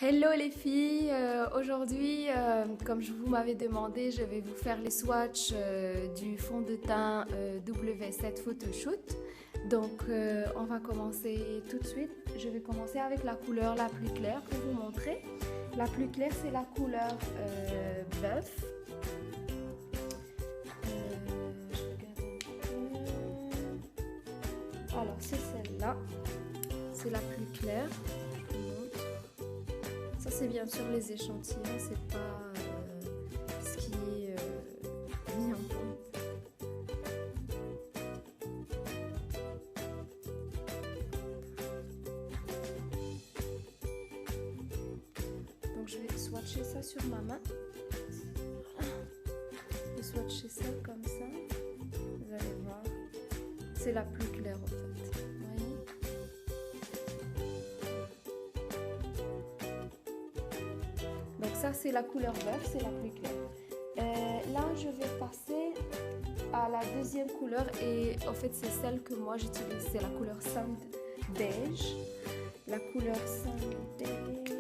Hello les filles, aujourd'hui comme je vous m'avais demandé, je vais vous faire les swatchs du fond de teint W7 Photoshoot. Donc on va commencer tout de suite. Je vais commencer avec la couleur la plus claire pour vous montrer. La plus claire c'est la couleur bœuf. Alors c'est celle-là, c'est la plus claire. Ça c'est bien sûr les échantillons, c'est pas ce qui est mis en compte. Donc je vais swatcher ça sur ma main. Je vais swatcher ça comme ça. Vous allez voir, c'est la plus claire en fait. Donc ça c'est la couleur bœuf, c'est la plus claire. Là je vais passer à la deuxième couleur et en fait c'est celle que moi j'utilise, c'est la couleur sand beige. La couleur sand beige.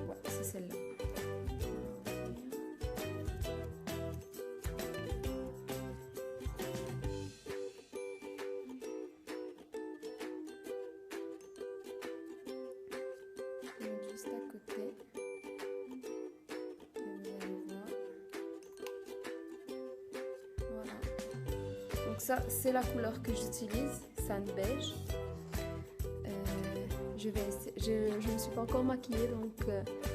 Ouais, c'est celle-là. Juste à côté. Et vous allez voir. Voilà. Donc ça, c'est la couleur que j'utilise, sand beige. Je ne suis pas encore maquillée, donc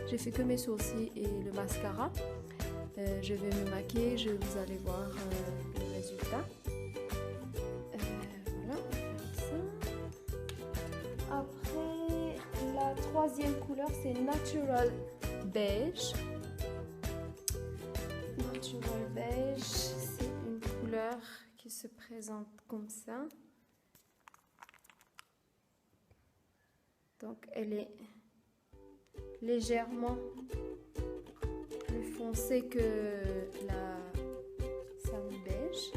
j'ai fait que mes sourcils et le mascara. Je vais me maquiller, vous allez voir le résultat. Voilà, ça. Après, la troisième couleur, c'est Natural Beige. Natural Beige, c'est une couleur qui se présente comme ça. Donc, elle est légèrement plus foncée que la sand beige.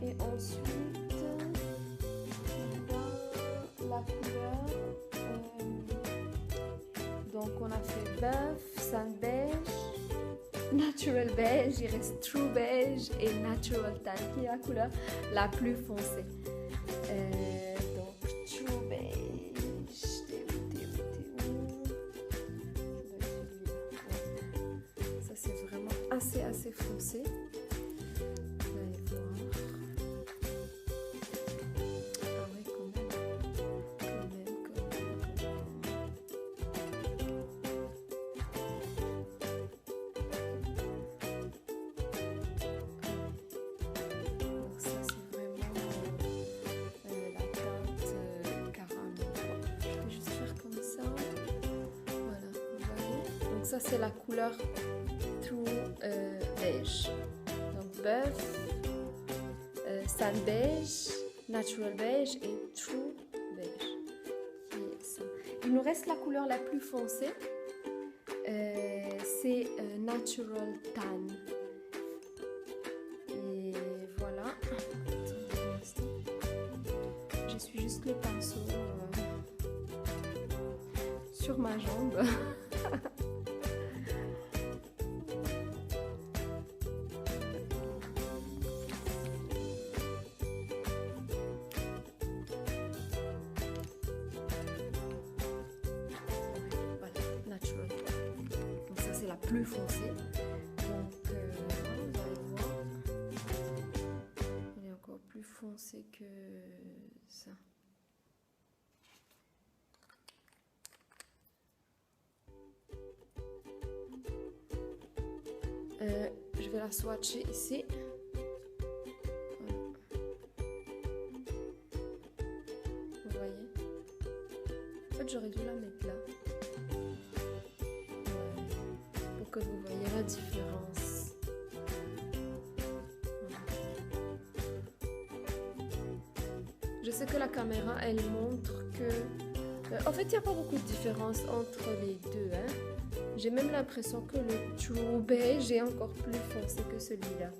Et ensuite, la couleur. Donc, on a fait bœuf, sand beige, natural beige, il reste true beige et natural tan qui est la couleur la plus foncée. Donc, true beige. Ça, c'est vraiment assez foncé. Ça c'est la couleur true beige. Donc bœuf, sand beige, natural beige et true beige. Il nous reste la couleur la plus foncée. C'est natural tan. Et voilà. Je suis juste le pinceau sur ma jambe. La plus foncée, donc vous allez voir, il est encore plus foncé que ça. Je vais la swatcher ici. Voilà. Vous voyez, en fait j'aurais dû la mettre là. Que vous voyez la différence. Voilà. Je sais que la caméra, elle montre que... en fait, il n'y a pas beaucoup de différence entre les deux. Hein. J'ai même l'impression que le True Beige est encore plus foncé que celui-là.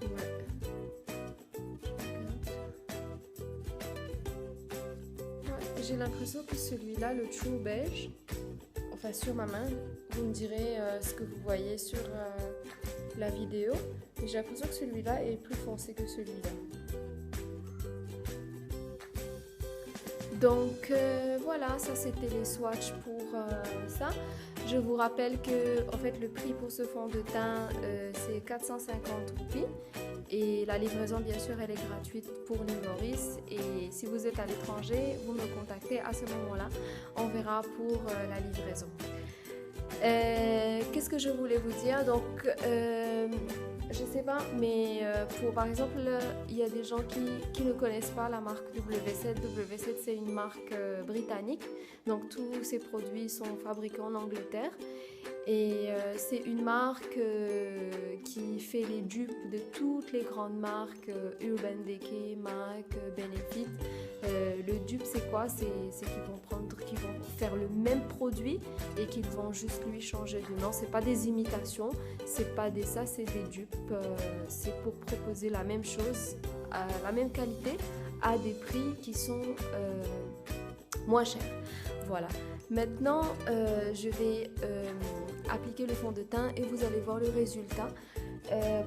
Ouais. Ouais, j'ai l'impression que celui-là, le True Beige, enfin sur ma main, vous me direz ce que vous voyez sur la vidéo, mais j'ai l'impression que celui-là est plus foncé que celui-là. Donc voilà, ça c'était les swatchs pour ça. Je vous rappelle que en fait le prix pour ce fond de teint c'est 450 roupies et la livraison bien sûr elle est gratuite pour l'île Maurice, et si vous êtes à l'étranger vous me contactez à ce moment-là, on verra pour la livraison. Qu'est-ce que je voulais vous dire? Donc je sais pas, mais pour par exemple, il y a des gens qui ne connaissent pas la marque W7. W7 c'est une marque britannique, donc tous ces produits sont fabriqués en Angleterre. Et c'est une marque qui fait les dupes de toutes les grandes marques, Urban Decay, MAC, Benefit. Le dupe c'est quoi? C'est qu'ils vont faire le même produit et qu'ils vont juste lui changer de nom. C'est pas des imitations, c'est pas des ça, c'est des dupes. C'est pour proposer la même chose, la même qualité, à des prix qui sont moins chers. Voilà. Maintenant, je vais appliquer le fond de teint et vous allez voir le résultat.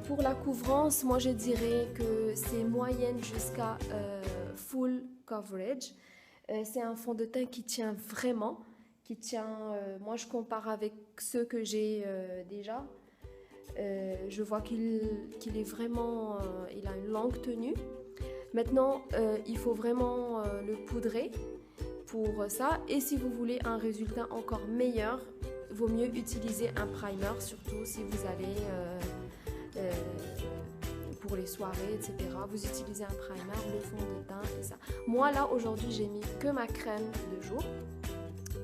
Pour la couvrance, moi je dirais que c'est moyenne jusqu'à full coverage. C'est un fond de teint qui tient vraiment, moi je compare avec ceux que j'ai déjà. Je vois qu'il est vraiment, il a une longue tenue. Maintenant, il faut vraiment le poudrer pour ça, et si vous voulez un résultat encore meilleur, vaut mieux utiliser un primer, surtout si vous allez pour les soirées, etc. Vous utilisez un primer, le fond de teint et ça. Moi là aujourd'hui j'ai mis que ma crème de jour,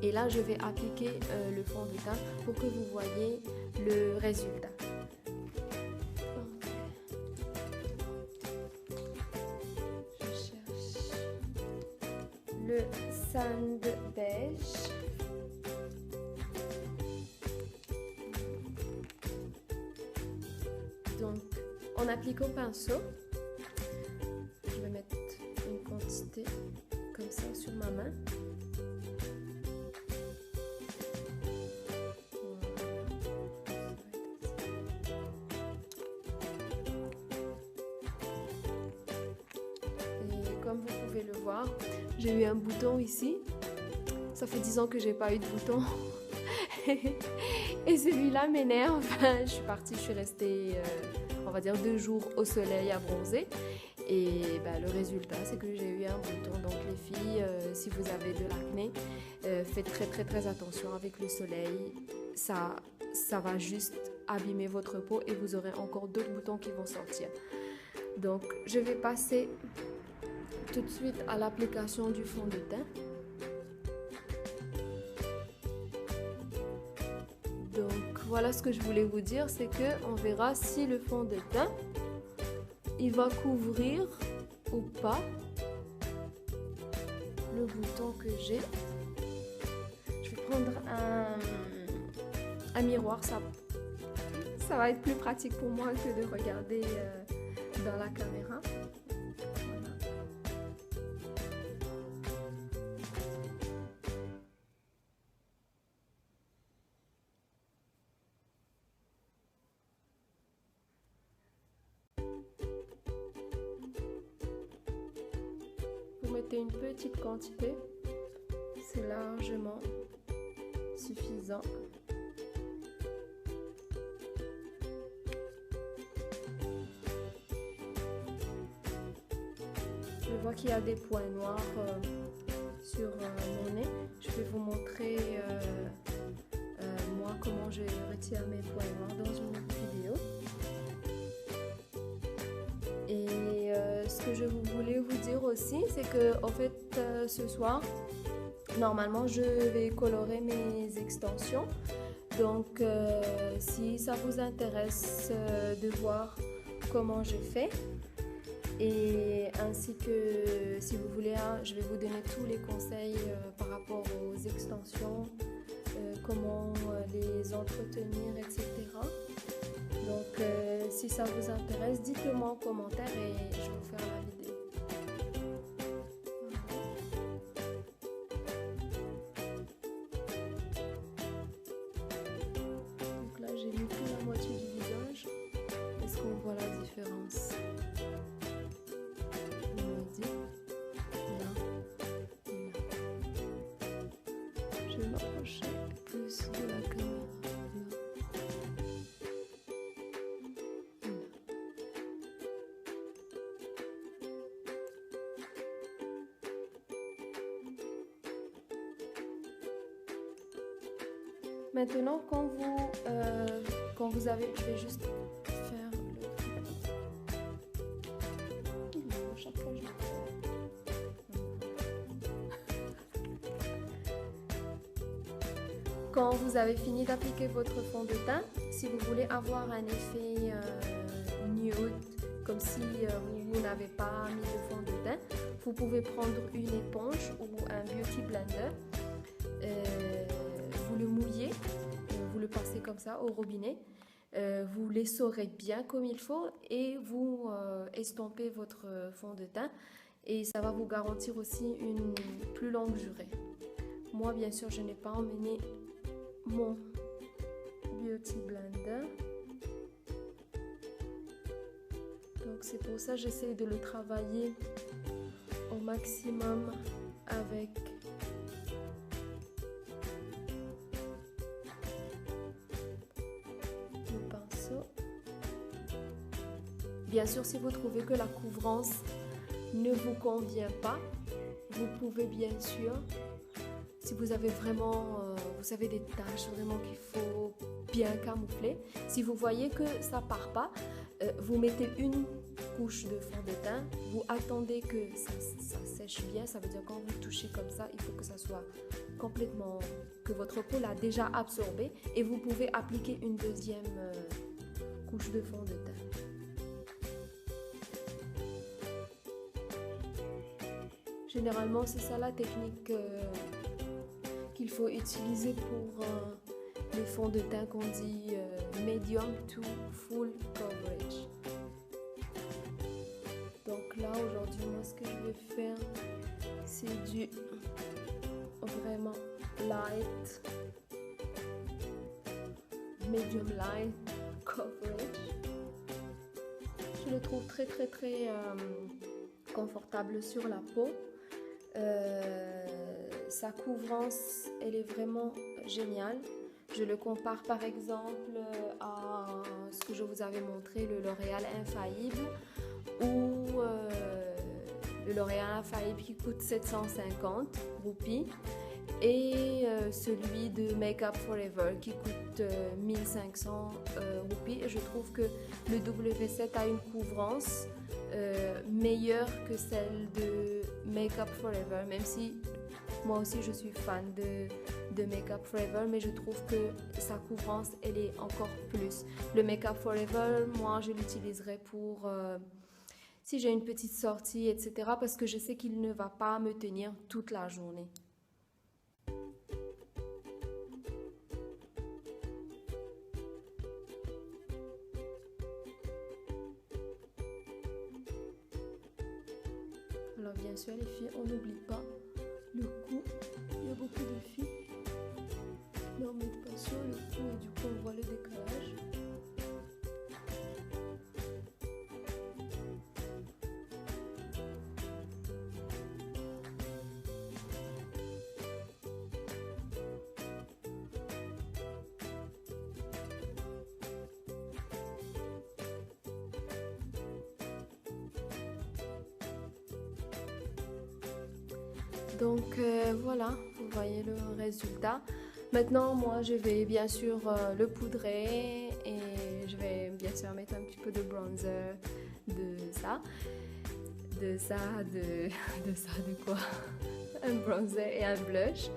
et là je vais appliquer le fond de teint pour que vous voyez le résultat. Le sand beige. Donc, on applique au pinceau. Je vais mettre une quantité comme ça sur ma main. Et comme vous pouvez le voir, j'ai eu un bouton ici. Ça fait 10 ans que j'ai pas eu de bouton. Et celui-là m'énerve. Je suis restée, on va dire 2 jours au soleil à bronzer. Et le résultat, c'est que j'ai eu un bouton. Donc les filles, si vous avez de l'acné, faites très attention avec le soleil. Ça va juste abîmer votre peau et vous aurez encore d'autres boutons qui vont sortir. Donc je vais passer tout de suite à l'application du fond de teint. Donc voilà ce que je voulais vous dire, c'est que on verra si le fond de teint il va couvrir ou pas le bouton que j'ai. Je vais prendre un miroir, ça va être plus pratique pour moi que de regarder dans la caméra. Vous mettez une petite quantité, c'est largement suffisant. Je vois qu'il y a des points noirs sur mon nez. Je vais vous montrer moi comment je retire mes points noirs dans une autre vidéo. Et ce que je voulais vous dire aussi, c'est que en fait ce soir, normalement je vais colorer mes extensions. Donc si ça vous intéresse de voir comment je fais, Et ainsi que si vous voulez, je vais vous donner tous les conseils par rapport aux extensions, comment les entretenir, etc. Donc si ça vous intéresse, dites-le moi en commentaire et je vais vous faire la vidéo. Donc là j'ai mis plus la moitié du visage. Est-ce qu'on voit la différence? Je vais m'approcher plus de la caméra. Maintenant, quand vous avez, je vais juste faire le... Chaque fois, je le fais. Quand vous avez fini d'appliquer votre fond de teint, si vous voulez avoir un effet nude, comme si vous n'avez pas mis de fond de teint, vous pouvez prendre une éponge ou un beauty blender. Vous le mouillez, vous le passez comme ça au robinet, vous l'essorez bien comme il faut et vous estompez votre fond de teint et ça va vous garantir aussi une plus longue durée. Moi bien sûr je n'ai pas emmené mon beauty blender, donc c'est pour ça que j'essaie de le travailler au maximum avec Bien sûr, si vous trouvez que la couvrance ne vous convient pas, vous pouvez bien sûr, si vous avez vraiment, vous avez des taches vraiment qu'il faut bien camoufler, si vous voyez que ça part pas, vous mettez une couche de fond de teint, vous attendez que ça sèche bien, ça veut dire quand vous touchez comme ça, il faut que ça soit complètement, que votre peau l'a déjà absorbé et vous pouvez appliquer une deuxième couche de fond de teint. Généralement, c'est ça la technique qu'il faut utiliser pour les fonds de teint qu'on dit medium to full coverage. Donc là, aujourd'hui, moi, ce que je vais faire, c'est du vraiment light, medium light coverage. Je le trouve très confortable sur la peau. Sa couvrance, elle est vraiment géniale. Je le compare par exemple à ce que je vous avais montré, le L'Oréal Infaillible, ou le L'Oréal Infaillible qui coûte 750 roupies et celui de Make Up For Ever qui coûte 1500 roupies. Et je trouve que le W7 a une couvrance meilleure que celle de Make Up For Ever, même si moi aussi je suis fan de Make Up For Ever, mais je trouve que sa couvrance elle est encore plus. Le Make Up For Ever, moi je l'utiliserai pour si j'ai une petite sortie, etc. parce que je sais qu'il ne va pas me tenir toute la journée. Alors bien sûr les filles, on n'oublie pas le cou. Il y a beaucoup de filles ne remettent pas sur le cou et du coup on voit le décalage. Donc voilà, vous voyez le résultat. Maintenant, moi, je vais bien sûr le poudrer et je vais bien sûr mettre un petit peu de bronzer, de quoi? Un bronzer et un blush.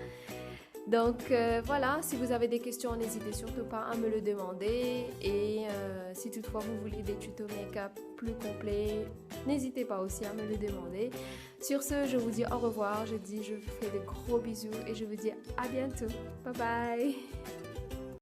Donc voilà, si vous avez des questions, n'hésitez surtout pas à me le demander. Et si toutefois vous voulez des tutos make-up plus complets, n'hésitez pas aussi à me le demander. Sur ce, je vous dis au revoir, je vous fais de gros bisous et je vous dis à bientôt. Bye bye.